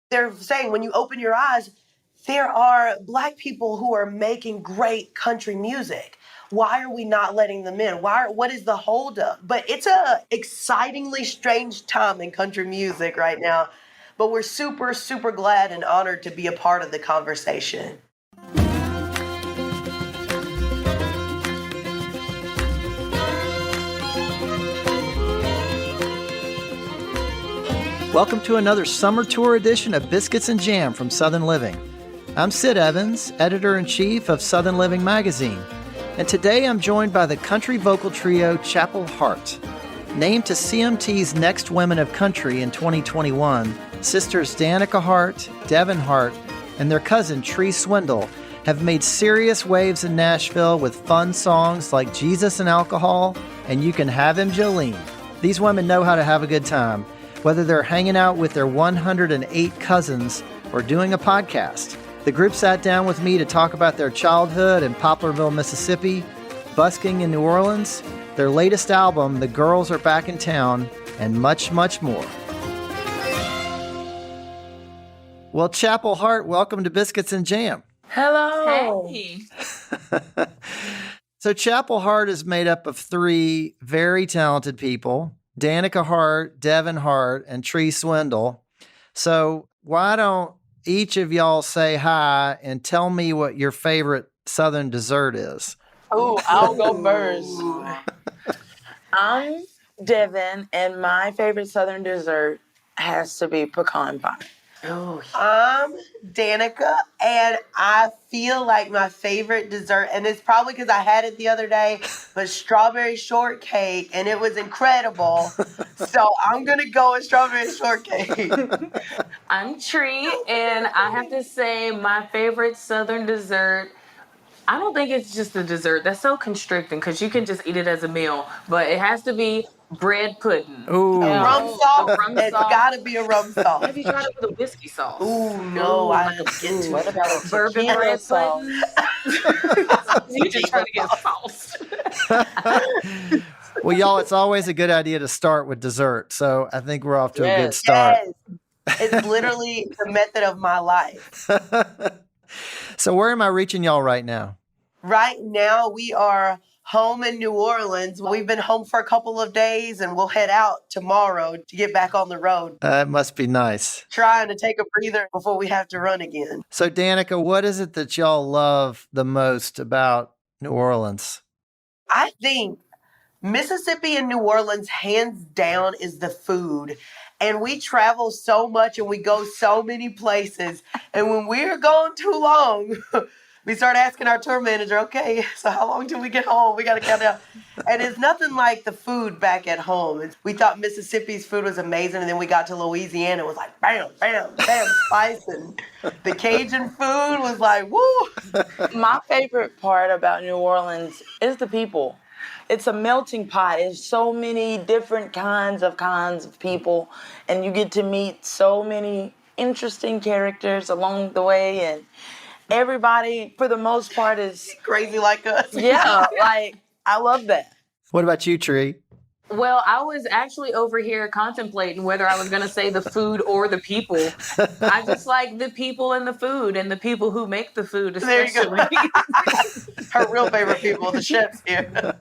they're saying when you open your eyes, there are Black people who are making great country music. Why are we not letting them in? What is the holdup? But it's a excitingly strange time in country music right now. But we're super, super glad and honored to be a part of the conversation. Welcome to another summer tour edition of Biscuits and Jam from Southern Living. I'm Sid Evans, editor-in-chief of Southern Living magazine, and today I'm joined by the country vocal trio Chapel Hart. Named to CMT's Next Women of Country in 2021, sisters Danica Hart, Devin Hart, and their cousin Tree Swindle have made serious waves in Nashville with fun songs like Jesus and Alcohol and You Can Have Him Jolene. These women know how to have a good time, whether they're hanging out with their 108 cousins or doing a podcast. The group sat down with me to talk about their childhood in Poplarville, Mississippi, busking in New Orleans, their latest album, The Girls Are Back in Town, and much, much more. Well, Chapel Hart, welcome to Biscuits and Jam. Hello. Hey. So Chapel Hart is made up of three very talented people, Danica Hart, Devin Hart, and Tree Swindle. So why don't each of y'all say hi and tell me what your favorite Southern dessert is? Oh, I'll go first. I'm Devin, and my favorite Southern dessert has to be pecan pie. Oh, I'm Danica, and I feel like my favorite dessert, and it's probably because I had it the other day, but strawberry shortcake, and it was incredible. So I'm going to go with strawberry shortcake. I'm Tree, and I have to say my favorite Southern dessert, I don't think it's just a dessert. That's so constricting because you can just eat it as a meal, but it has to be bread pudding. Ooh. Rum sauce. It's sauce. got to be a rum sauce. Have you tried it with a whiskey sauce? Ooh, no, I have to get to What it. about a Bourbon tequila bread sauce? pudding? You just trying to get sauce. Well, y'all, it's always a good idea to start with dessert. So I think we're off to a good start. Yes. It's literally the method of my life. So where am I reaching y'all right now? Right now, we are home in New Orleans. We've been home for a couple of days, and we'll head out tomorrow to get back on the road. It must be nice. Trying to take a breather before we have to run again. So Danica, what is it that y'all love the most about New Orleans? I think Mississippi and New Orleans, hands down, is the food. And we travel so much and we go so many places. And when we're gone too long, we start asking our tour manager, okay, so how long till we get home? We got to count down. And it's nothing like the food back at home. We thought Mississippi's food was amazing. And then we got to Louisiana. It was like, bam, bam, bam, spice. And the Cajun food was like, woo. My favorite part about New Orleans is the people. It's a melting pot. There's so many different kinds of people, and you get to meet so many interesting characters along the way, and everybody, for the most part, is Crazy like us. yeah, like, I love that. What about you, Tree? Well, I was actually over here contemplating whether I was going to say the food or the people. I just like the people and the food and the people who make the food, especially. There you go. Her real favorite people, the chefs here.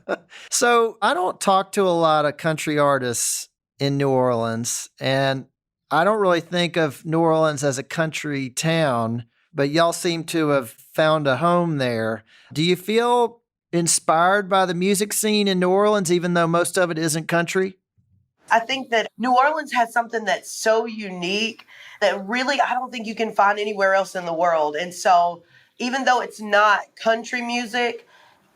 So I don't talk to a lot of country artists in New Orleans, and I don't really think of New Orleans as a country town, but y'all seem to have found a home there. Do you feel inspired by the music scene in New Orleans, even though most of it isn't country? I think that New Orleans has something that's so unique that really I don't think you can find anywhere else in the world. And so even though it's not country music,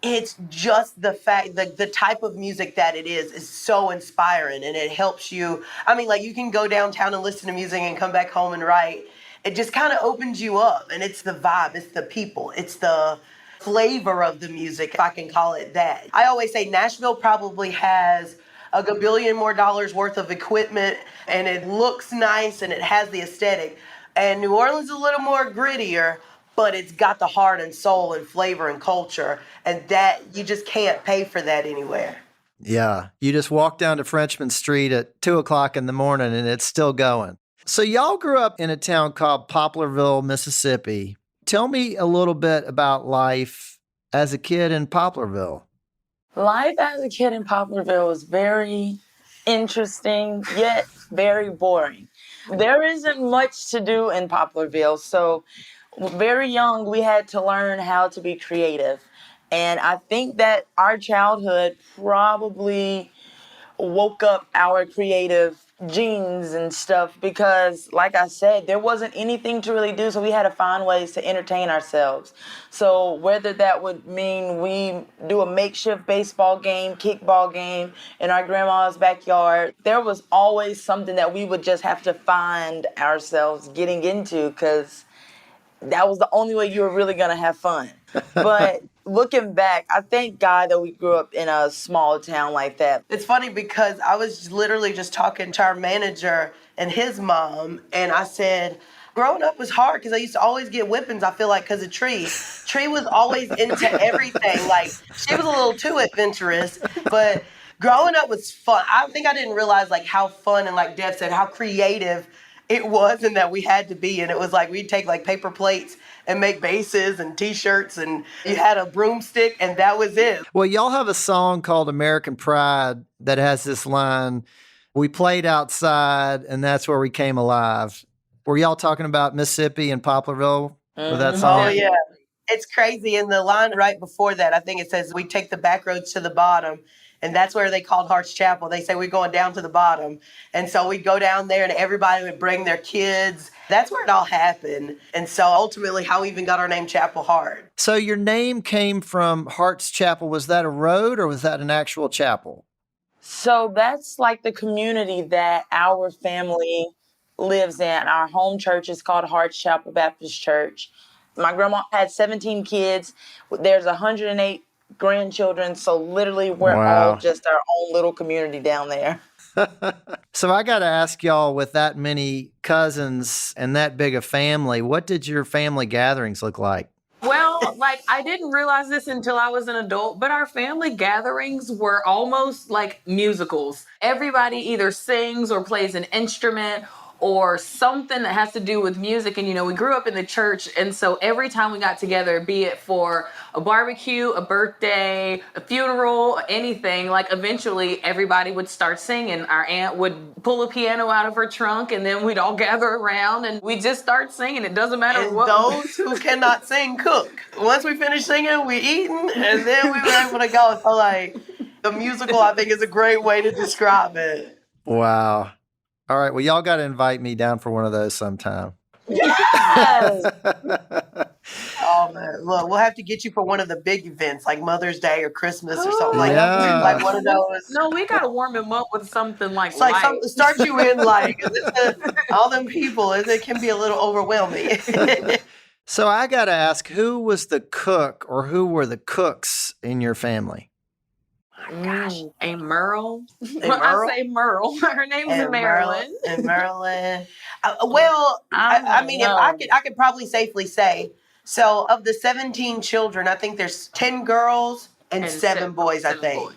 it's just the fact that the type of music that it is so inspiring, and it helps you. I mean, like, you can go downtown and listen to music and come back home and write. It just kind of opens you up, and it's the vibe, it's the people, it's the flavor of the music, if I can call it that. I always say Nashville probably has a gabillion more dollars worth of equipment, and it looks nice and it has the aesthetic. And New Orleans is a little more grittier, but it's got the heart and soul and flavor and culture, and that you just can't pay for that anywhere. Yeah, you just walk down to Frenchman Street at 2 o'clock in the morning and it's still going. So y'all grew up in a town called Poplarville, Mississippi. Tell me a little bit about life as a kid in Poplarville. Life as a kid in Poplarville was very interesting, yet very boring. There isn't much to do in Poplarville, so very young, we had to learn how to be creative. And I think that our childhood probably woke up our creative genes and stuff because, like I said, there wasn't anything to really do, so we had to find ways to entertain ourselves. So whether that would mean we do a makeshift baseball game, kickball game in our grandma's backyard, there was always something that we would just have to find ourselves getting into because that was the only way you were really going to have fun. But looking back, I thank God that we grew up in a small town like that. It's funny because I was literally just talking to our manager and his mom, and I said, growing up was hard because I used to always get whippings, I feel like, because of Tree. Tree was always into everything. Like, she was a little too adventurous, but growing up was fun. I think I didn't realize, like, how fun and, like Dev said, how creative it was and that we had to be. And it was like we'd take, like, paper plates and make bases and T-shirts, and you had a broomstick, and that was it. Well, y'all have a song called American Pride that has this line, "We played outside, and that's where we came alive." Were y'all talking about Mississippi and Poplarville with that song? Oh, yeah. It's crazy. In the line right before that, I think it says, we take the back roads to the bottom. And that's where they called Hart's Chapel. They say, we're going down to the bottom. And so we'd go down there and everybody would bring their kids. That's where it all happened. And so ultimately how we even got our name Chapel Hart. So your name came from Hart's Chapel. Was that a road or was that an actual chapel? So that's like the community that our family lives in. Our home church is called Hart's Chapel Baptist Church. My grandma had 17 kids. There's 108 grandchildren, so literally we're all just our own little community down there. So I got to ask y'all, with that many cousins and that big a family, what did your family gatherings look like? Well, like, I didn't realize this until I was an adult, but our family gatherings were almost like musicals. Everybody either sings or plays an instrument or something that has to do with music. And, you know, we grew up in the church. And so every time we got together, be it for a barbecue, a birthday, a funeral, anything, like eventually everybody would start singing. Our aunt would pull a piano out of her trunk and then we'd all gather around and we just start singing. It doesn't matter and what. Those who cannot sing, cook. Once we finish singing, we eating, and then we were able to go. So, like, the musical, I think, is a great way to describe it. Wow. All right. Well, y'all got to invite me down for one of those sometime. Yes. Oh, man. Look, we'll have to get you for one of the big events, like Mother's Day or Christmas or something like that. Like one of those. No, we got to warm him up with something like It's like light. something start you in like all them people. It can be a little overwhelming. So I got to ask, who was the cook or who were the cooks in your family? A Merle. Merle? I say Merle. Her name is Marilyn. And Marilyn. I mean, if I could probably safely say, so of the 17 children, I think there's 10 girls and 7 boys, I think. Boys.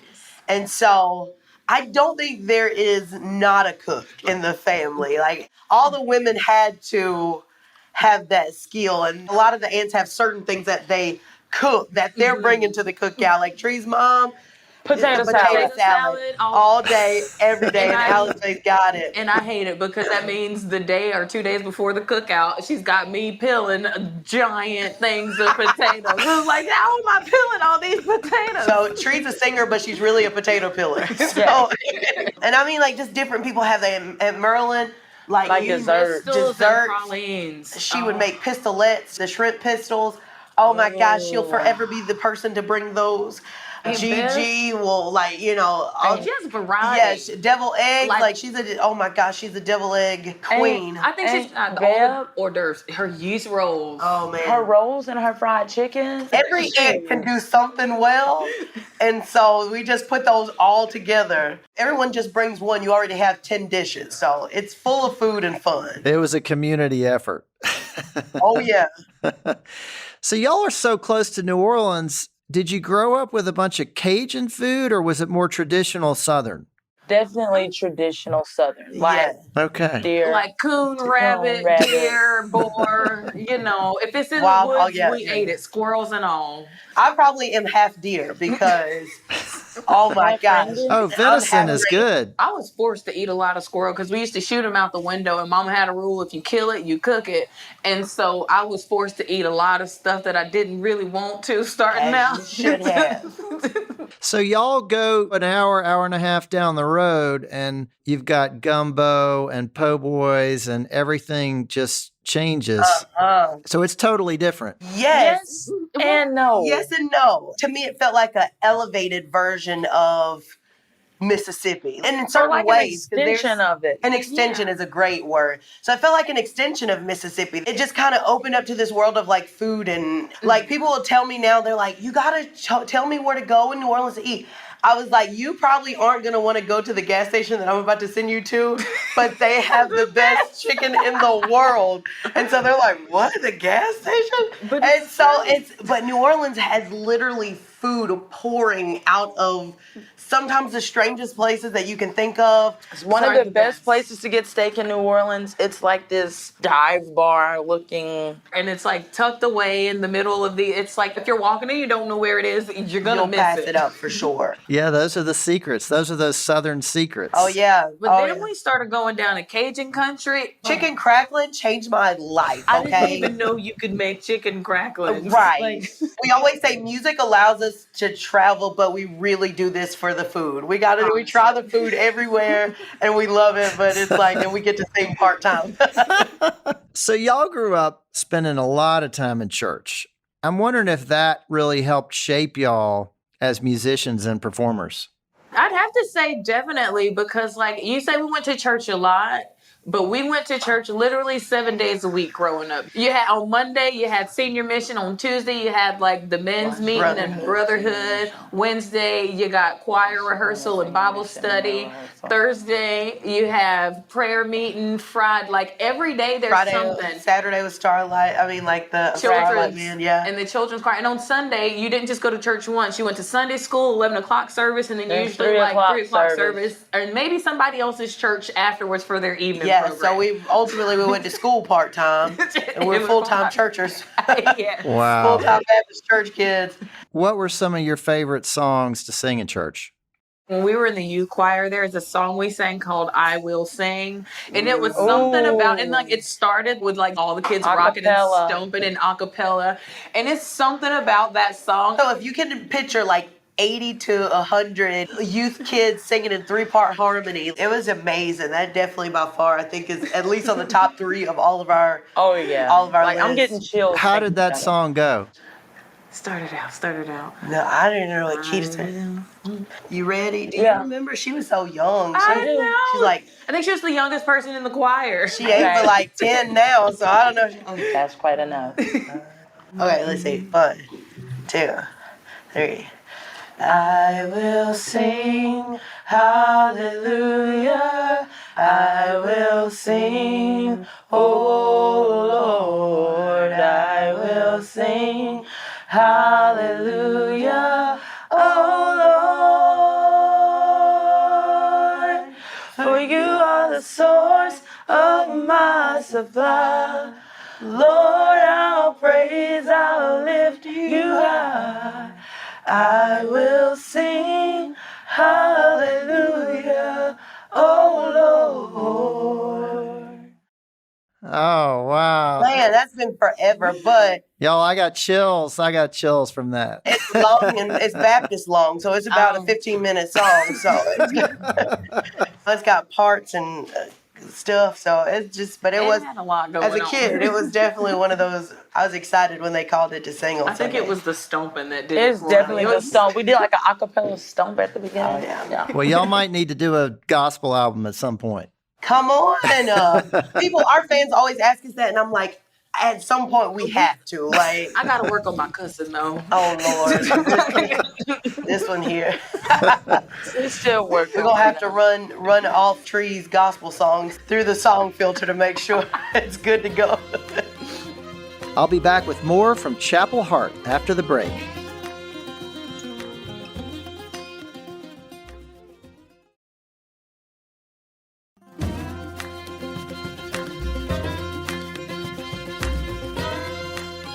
And so I don't think there is not a cook in the family. Like, all the women had to have that skill. And a lot of the aunts have certain things that they cook that they're bringing to the cookout. Like Tree's mom, Potato salad all day, every day, and Alice's got it. And I hate it because that means the day or 2 days before the cookout, she's got me peeling giant things of potatoes. I was like, how am I peeling all these potatoes? So Tree's a singer, but she's really a potato peeler. So, and I mean, like, just different people have that. At Merlin, like dessert. She would make pistolets, the shrimp pistols. Oh my gosh, she'll forever be the person to bring those. Gigi will, like, you know, she has variety. Yes, devil egg. Like she's oh my gosh, she's a devil egg queen. I think she's got all hors d'oeuvres. Her yeast rolls. Oh man, her rolls and her fried chicken. Every aunt can do something well, and so we just put those all together. Everyone just brings one. You already have 10 dishes, so it's full of food and fun. It was a community effort. Oh yeah. So y'all are so close to New Orleans. Did you grow up with a bunch of Cajun food or was it more traditional Southern? Definitely traditional Southern. Like Okay. deer. Like coon, rabbit, rabbit. deer, boar. If it's in Wild- the oh, woods, yeah, we yeah, ate yeah. it, squirrels and all. I probably am half deer because, oh my My gosh. friend is. Oh, venison is good. I was forced to eat a lot of squirrel because we used to shoot them out the window, and Mama had a rule: if you kill it, you cook it. And so I was forced to eat a lot of stuff that I didn't really want to starting As out. you should have. So y'all go an hour, hour and a half down the road, and you've got gumbo and po' boys, and everything just changes. So it's totally different. Yes. And no. Yes and no. To me, it felt like an elevated version of Mississippi. And in Or certain like ways. an 'cause there's- extension of it. An extension is a great word. So I felt like an extension of Mississippi. It just kind of opened up to this world of like food and like people will tell me now, they're like, you got to tell me where to go in New Orleans to eat. I was like, you probably aren't going to want to go to the gas station that I'm about to send you to, but they have the best chicken in the world. And so they're like, what, the gas station? But New Orleans has literally food pouring out of sometimes the strangest places that you can think of. It's one of the best places to get steak in New Orleans. It's like this dive bar looking. And it's like tucked away in the middle of it's like if you're walking and you don't know where it is, you're going to You'll miss pass it. it up for sure. Yeah, those are the secrets. Those are those Southern secrets. Oh, yeah. But then we started going down to Cajun country. Chicken crackling changed my life, I okay? didn't even know you could make chicken crackling. Right. We always say music allows us to travel, but we really do this for the food. We try the food everywhere and we love it, but it's like, and we get to sing part-time. So y'all grew up spending a lot of time in church. I'm wondering if that really helped shape y'all as musicians and performers. I'd have to say definitely because like you say we went to church a lot. But we went to church literally 7 days a week growing up. You had on Monday, you had senior mission. On Tuesday, you had like the men's meeting and brotherhood. Wednesday, you got choir rehearsal and Bible study. Thursday, you have prayer meeting. Friday, like every day there's something. Saturday was Starlight. I mean, like the Starlight Man, yeah. And the children's choir. And on Sunday, you didn't just go to church once. You went to Sunday school, 11 o'clock service, and then usually like 3 o'clock service. And maybe somebody else's church afterwards for their evening. Yeah, so we went to school part-time, and we're full-time churchers. Wow. Full-time Baptist church kids. What were some of your favorite songs to sing in church? When we were in the youth choir, there's a song we sang called I Will Sing. And it was something about, and like it started with like all the kids rocking and stomping in a cappella. And it's something about that song. So if you can picture like 80 to 100 youth kids singing in 3-part harmony. It was amazing. That definitely by far I think is at least on the top 3 of all of our all of our lists. I'm getting chills. How did that song go? Started out. No, I didn't know what key to sing. You ready? Do you remember? She was so young. I know. She's like, I think she was the youngest person in the choir. She 8 for like 10 now, so I don't know. That's quite enough. Okay, let's see. 1, 2, 3. I will sing hallelujah. I will sing, oh Lord. I will sing hallelujah, oh Lord. For you are the source of my supply. Lord, I'll praise, I'll lift you high. I will sing hallelujah, oh Lord. Oh, wow. Man, that's been forever, but Y'all, I got chills. I got chills from that. it's long and it's Baptist long, so it's about a 15-minute song. So it's got parts and stuff. So it's just, but it was had a lot going as a kid. It was definitely one of those. I was excited when they called it to sing on I think Sunday. it was the stomping that did It's it. definitely the stomp. We did like an acapella stomp at the beginning. Oh, yeah. Well, y'all might need to do a gospel album at some point. Come on, our fans always ask us that, and I'm like, at some point we have to. Like, I gotta work on my cussing though. oh Lord, this one here. It's still working. We're gonna have to run off trees gospel songs through the song filter to make sure it's good to go. I'll be back with more from Chapel Hart after the break.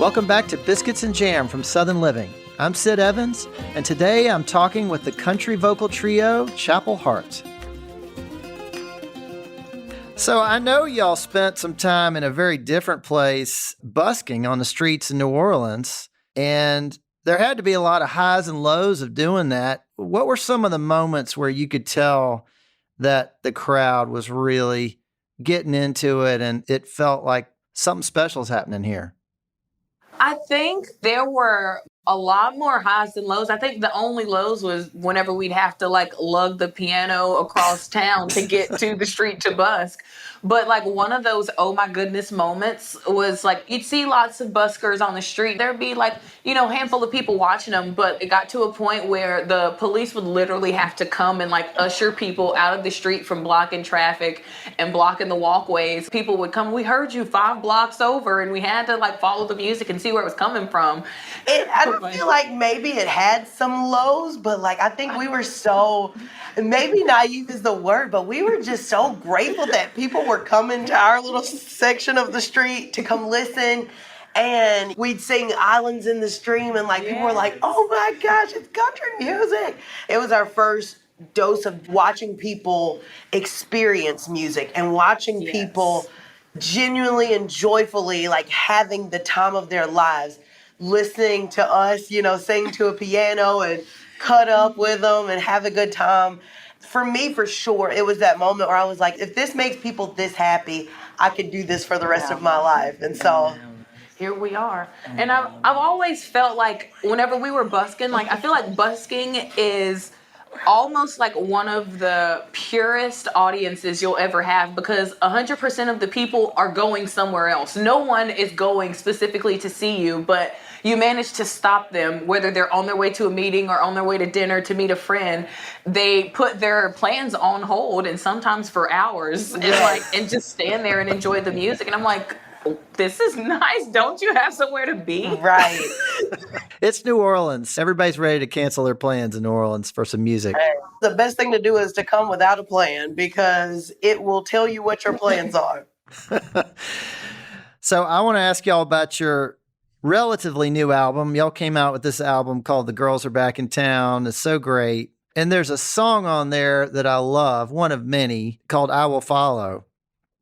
Welcome back to Biscuits and Jam from Southern Living. I'm Sid Evans, and today I'm talking with the country vocal trio, Chapel Hart. So I know y'all spent some time in a very different place busking on the streets in New Orleans, and there had to be a lot of highs and lows of doing that. What were some of the moments where you could tell that the crowd was really getting into it and it felt like something special is happening here? I think there were a lot more highs than lows. I think the only lows was whenever we'd have to lug the piano across town to get to the street to busk. But one of those oh my goodness moments was you'd see lots of buskers on the street. There'd be a handful of people watching them, but it got to a point where the police would literally have to come and usher people out of the street from blocking traffic and blocking the walkways. People would come, we heard you 5 blocks over, and we had to follow the music and see where it was coming from. I don't feel like maybe it had some lows, but I think we were so, maybe naive is the word, but we were just so grateful that people were coming to our little section of the street to come listen. And we'd sing Islands in the Stream, and people were like, oh my gosh, it's country music. It was our first dose of watching people experience music and watching people genuinely and joyfully having the time of their lives, listening to us, sing to a piano and cut up with them and have a good time. For me, for sure, it was that moment where I was like, if this makes people this happy, I could do this for the rest of my life. And so here we are. And I've always felt like whenever we were busking, I feel like busking is almost one of the purest audiences you'll ever have, because 100% of the people are going somewhere else. No one is going specifically to see you, but you manage to stop them, whether they're on their way to a meeting or on their way to dinner to meet a friend. They put their plans on hold, and sometimes for hours, and just stand there and enjoy the music. And I'm like, this is nice. Don't you have somewhere to be? Right. It's New Orleans. Everybody's ready to cancel their plans in New Orleans for some music. The best thing to do is to come without a plan, because it will tell you what your plans are. So I want to ask y'all about your relatively new album. Y'all came out with this album called The Girls Are Back in Town. It's so great. And there's a song on there that I love, one of many, called I Will Follow.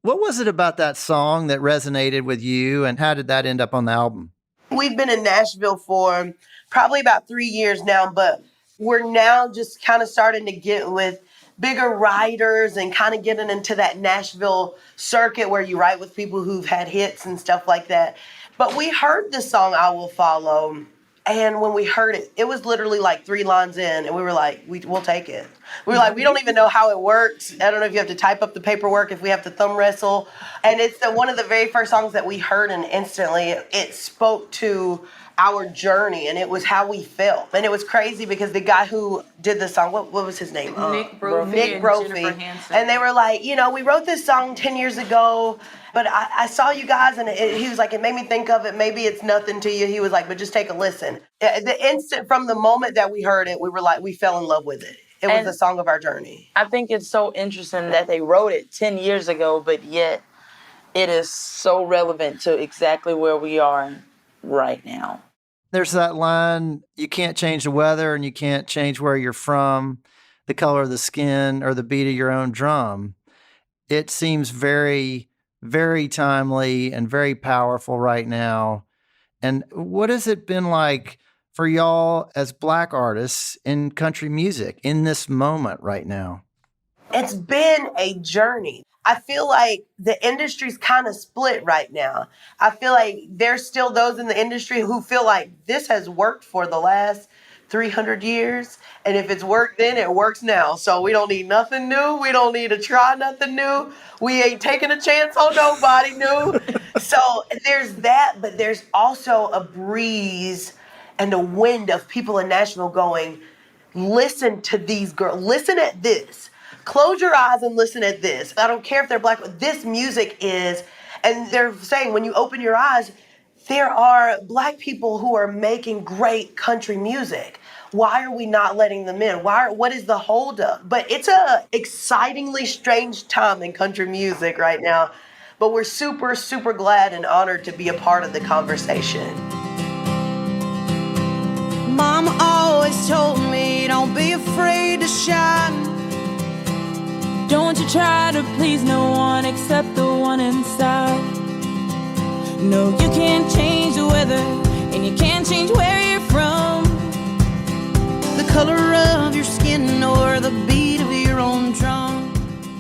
What was it about that song that resonated with you, and how did that end up on the album? We've been in Nashville for probably about 3 years now, but we're now just kind of starting to get with bigger writers and kind of getting into that Nashville circuit where you write with people who've had hits and stuff like that. But we heard the song I Will Follow, and when we heard it, it was literally 3 lines in, and we were like, we'll take it. We were like, we don't even know how it works. I don't know if you have to type up the paperwork, if we have to thumb wrestle. And it's one of the very first songs that we heard, and instantly it spoke to our journey, and it was how we felt. And it was crazy because the guy who did the song, what was his name? Nick Brophy. Nick Brophy. And they were like, we wrote this song 10 years ago, but I saw you guys, and he was like, it made me think of it. Maybe it's nothing to you. He was like, but just take a listen. The instant, from the moment that we heard it, we were like, we fell in love with it. It was the song of our journey. I think it's so interesting that they wrote it 10 years ago, but yet it is so relevant to exactly where we are right now. There's that line, you can't change the weather and you can't change where you're from, the color of the skin, or the beat of your own drum. It seems very, very timely and very powerful right now. And what has it been like for y'all as Black artists in country music in this moment right now? It's been a journey. I feel like the industry's kind of split right now. I feel like there's still those in the industry who feel like this has worked for the last 300 years. And if it's worked then, it works now. So we don't need nothing new. We don't need to try nothing new. We ain't taking a chance on nobody new. So there's that, but there's also a breeze and a wind of people in Nashville going, listen to these girls. Listen at this. Close your eyes and listen at this. I don't care if they're Black, but this music is, and they're saying when you open your eyes, there are Black people who are making great country music. Why are we not letting them in? What is the holdup? But it's a excitingly strange time in country music right now. But we're super, super glad and honored to be a part of the conversation. Mama always told me, don't be afraid to shine. Don't you try to please no one except the one inside. No, you can't change the weather, and you can't change where you're from. The color of your skin or the beat of your own drum.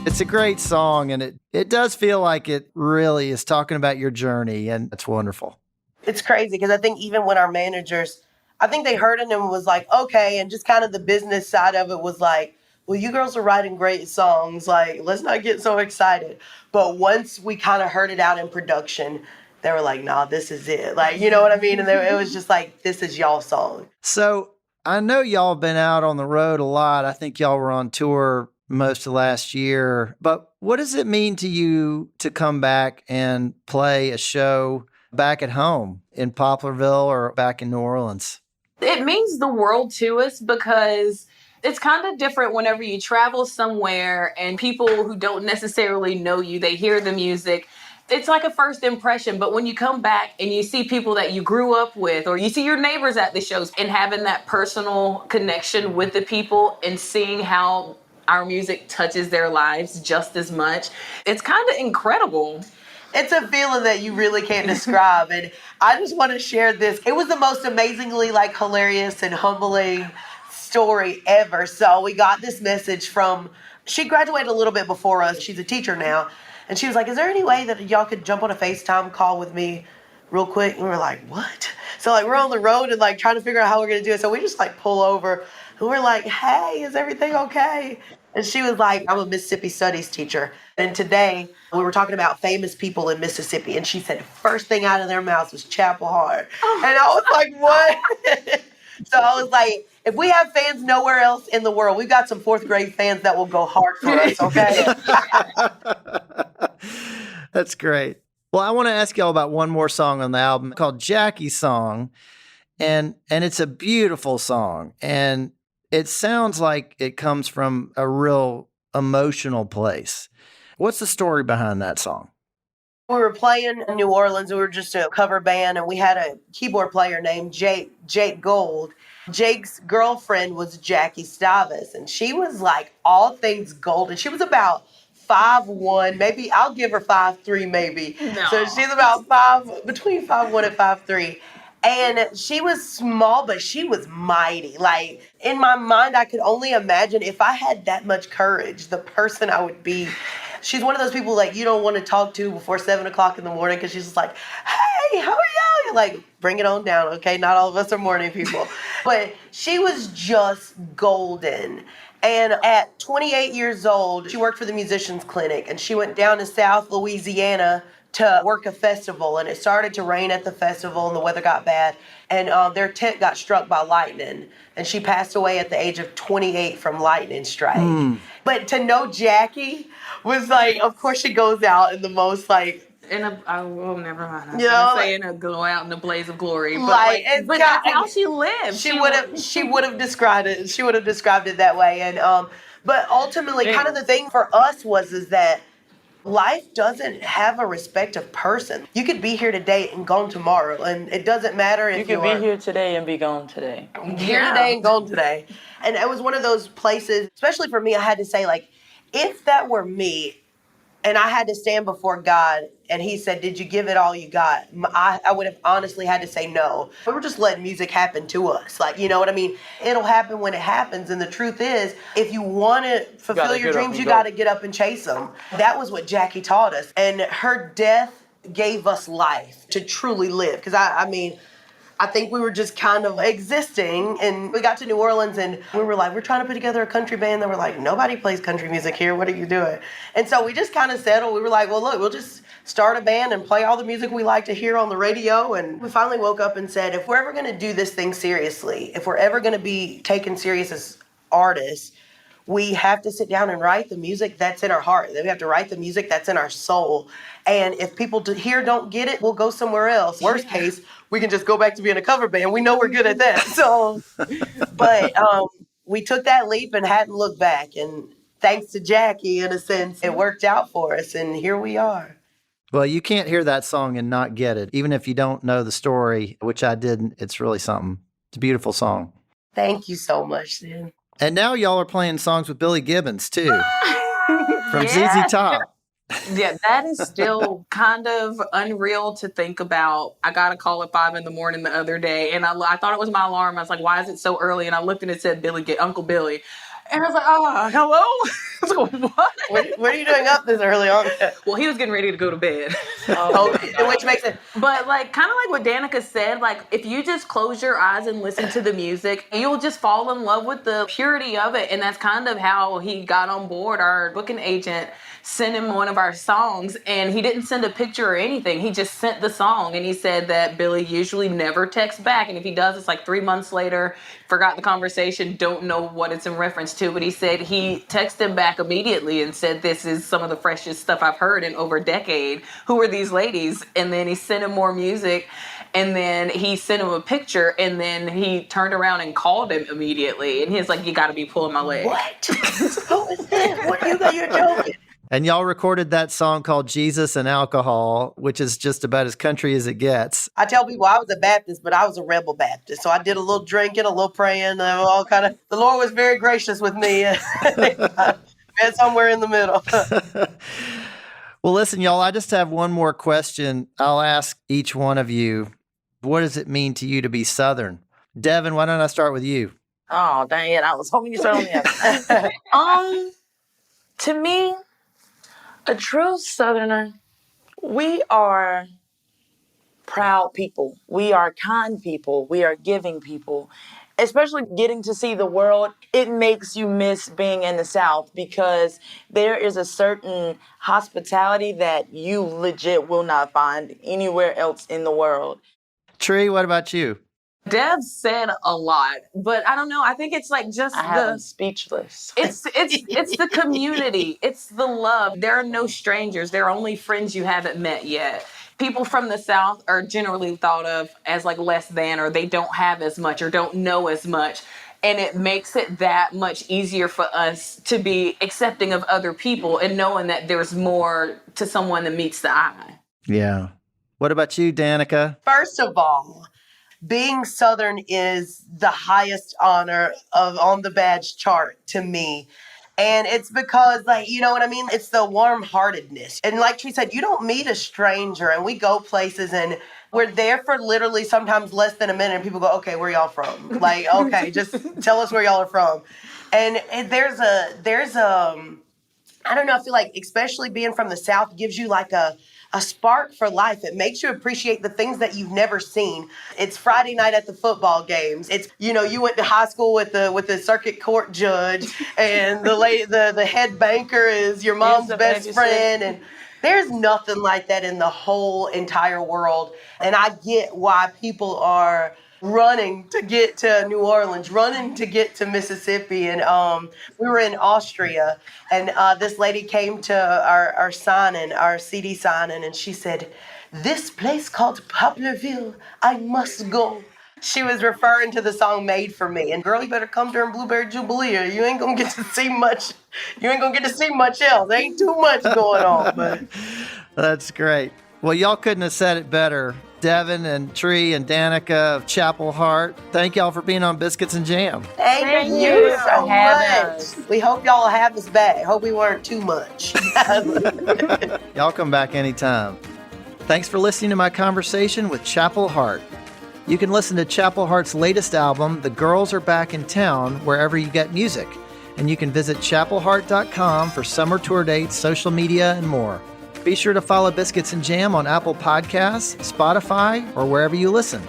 It's a great song, and it does feel like it really is talking about your journey, and it's wonderful. It's crazy because I think even when our managers, I think they heard it and was like, okay, and just kind of the business side of it was like, well, you girls are writing great songs. Like, let's not get so excited. But once we kind of heard it out in production, they were like, nah, this is it. Like, you know what I mean? And it was just like, this is y'all's song. So I know y'all have been out on the road a lot. I think y'all were on tour most of last year. But what does it mean to you to come back and play a show back at home in Poplarville or back in New Orleans? It means the world to us because it's kind of different whenever you travel somewhere and people who don't necessarily know you, they hear the music. It's like a first impression, but when you come back and you see people that you grew up with, or you see your neighbors at the shows, and having that personal connection with the people and seeing how our music touches their lives just as much, it's kind of incredible. It's a feeling that you really can't describe. And I just want to share this. It was the most amazingly like hilarious and humbling story ever. So we got this message from, she graduated a little bit before us. She's a teacher now. And she was like, is there any way that y'all could jump on a FaceTime call with me real quick? And we were like, what? So like we're on the road and like trying to figure out how we're going to do it. So we just like pull over and we're like, hey, is everything okay? And she was like, I'm a Mississippi studies teacher. And today we were talking about famous people in Mississippi. And she said, first thing out of their mouths was Chapel Hart. And I was like, what? So I was like, if we have fans nowhere else in the world, we've got some fourth grade fans that will go hard for us, okay? That's great. Well, I want to ask y'all about one more song on the album called Jackie's Song. And it's a beautiful song. And it sounds like it comes from a real emotional place. What's the story behind that song? We were playing in New Orleans. We were just a cover band, and we had a keyboard player named Jake Gold. Jake's girlfriend was Jackie Stavas, and she was like all things golden. She was about 5'1", maybe I'll give her 5'3", maybe. No. So she's about between 5'1" and 5'3". And she was small, but she was mighty. Like, in my mind, I could only imagine if I had that much courage, the person I would be. She's one of those people, like, you don't want to talk to before 7 o'clock in the morning because she's just like, hey, how are you? You're like, bring it on down, okay? Not all of us are morning people. But she was just golden. And at 28 years old, she worked for the Musicians Clinic, and she went down to South Louisiana to work a festival, and it started to rain at the festival and the weather got bad, and their tent got struck by lightning, and she passed away at the age of 28 from lightning strike. But to know Jackie was like, of course she goes out in the most like, Never mind. I was You know, gonna say in a go out in a blaze of glory, but Like, like, it's but got- that's how she lived. she would have described it. She would have described it that way. And but ultimately, kind of the thing for us is that life doesn't have a respect of person. You could be here today and gone tomorrow, and it doesn't matter if You could be here today and be gone today. here today and gone today. And it was one of those places, especially for me, I had to say, like, if that were me and I had to stand before God and he said, did you give it all you got? I would have honestly had to say no. We were just letting music happen to us. Like, you know what I mean? It'll happen when it happens. And the truth is, if you want to fulfill your dreams, you got to get up and chase them. That was what Jackie taught us. And her death gave us life to truly live. Because I think we were just kind of existing, and we got to New Orleans and we were like, we're trying to put together a country band. And we're like, nobody plays country music here. What are you doing? And so we just kind of settled. We were like, well, look, we'll just start a band and play all the music we like to hear on the radio. And we finally woke up and said, if we're ever going to do this thing seriously, if we're ever going to be taken serious as artists, we have to sit down and write the music that's in our heart. We have to write the music that's in our soul. And if people here don't get it, we'll go somewhere else. Worst case, we can just go back to being a cover band. We know we're good at that. So, but we took that leap and hadn't looked back. And thanks to Jackie, in a sense, it worked out for us. And here we are. Well, you can't hear that song and not get it. Even if you don't know the story, which I didn't, it's really something. It's a beautiful song. Thank you so much, Sid. And now y'all are playing songs with Billy Gibbons, too, from Yeah. ZZ Top. Yeah, that is still kind of unreal to think about. I got a call at 5 a.m. the other day, and I thought it was my alarm. I was like, "Why is it so early?" And I looked and it said Uncle Billy, and I was like, "Oh, hello." I was like, "What? What are you doing up this early on? Well, he was getting ready to go to bed. Which makes it. But like, kind of like what Danica said, like if you just close your eyes and listen to the music, you'll just fall in love with the purity of it. And that's kind of how he got on board. Our booking agent sent him one of our songs, and he didn't send a picture or anything. He just sent the song, and he said that Billy usually never texts back, and if he does, it's like 3 months later, forgot the conversation, don't know what it's in reference to, but he said he texted him back immediately and said, "This is some of the freshest stuff I've heard in over a decade. Who are these ladies?" And then he sent him more music, and then he sent him a picture, and then he turned around and called him immediately, and he was like, "You got to be pulling my leg." What? Who is this? What are you? You're joking. And y'all recorded that song called Jesus and Alcohol, which is just about as country as it gets. I tell people I was a Baptist, but I was a rebel Baptist. So I did a little drinking, a little praying, all kind of. The Lord was very gracious with me. And somewhere in the middle. Well, listen, y'all, I just have one more question. I'll ask each one of you. What does it mean to you to be Southern? Devin, why don't I start with you? Oh, dang it. I was hoping you started on me. To me, a true Southerner, we are proud people. We are kind people. We are giving people. Especially getting to see the world, it makes you miss being in the South because there is a certain hospitality that you legit will not find anywhere else in the world. Tree, what about you? Dev said a lot, but I don't know. I think it's like just I have him speechless. It's the community. It's the love. There are no strangers. There are only friends you haven't met yet. People from the South are generally thought of as like less than, or they don't have as much or don't know as much. And it makes it that much easier for us to be accepting of other people and knowing that there's more to someone than meets the eye. Yeah. What about you, Danica? First of all, being Southern is the highest honor on the badge chart to me. And it's because, like, you know what I mean? It's the warm-heartedness. And like Tree said, you don't meet a stranger, and we go places, and we're there for literally sometimes less than a minute, and people go, "Okay, where y'all from?" Like, okay, just tell us where y'all are from. And there's I don't know, I feel like especially being from the South gives you like a spark for life. It makes you appreciate the things that you've never seen. It's Friday night at the football games. It's, you know, you went to high school with the circuit court judge, and the head banker is your mom's best friend, and there's nothing like that in the whole entire world. And I get why people are running to get to New Orleans, running to get to Mississippi. And we were in Austria, and this lady came to our signing, our CD signing, and she said, "This place called Poplarville, I must go." She was referring to the song Made for Me. And girl, you better come during Blueberry Jubilee, or you ain't gonna get to see much. You ain't gonna get to see much else. There ain't too much going on. But That's great. Well, y'all couldn't have said it better. Devin and Tree and Danica of Chapel Hart, thank y'all for being on Biscuits and Jam. thank you so much. We hope y'all will have us back. Hope we weren't too much. Y'all come back anytime. Thanks for listening to my conversation with Chapel Hart. You can listen to Chapel Hart's latest album, The Girls Are Back in Town, wherever you get music. And you can visit chapelhart.com for summer tour dates, social media, and more. Be sure to follow Biscuits and Jam on Apple Podcasts, Spotify, or wherever you listen.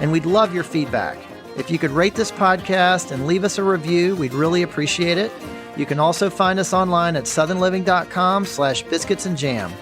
And we'd love your feedback. If you could rate this podcast and leave us a review, we'd really appreciate it. You can also find us online at southernliving.com/biscuitsandjam.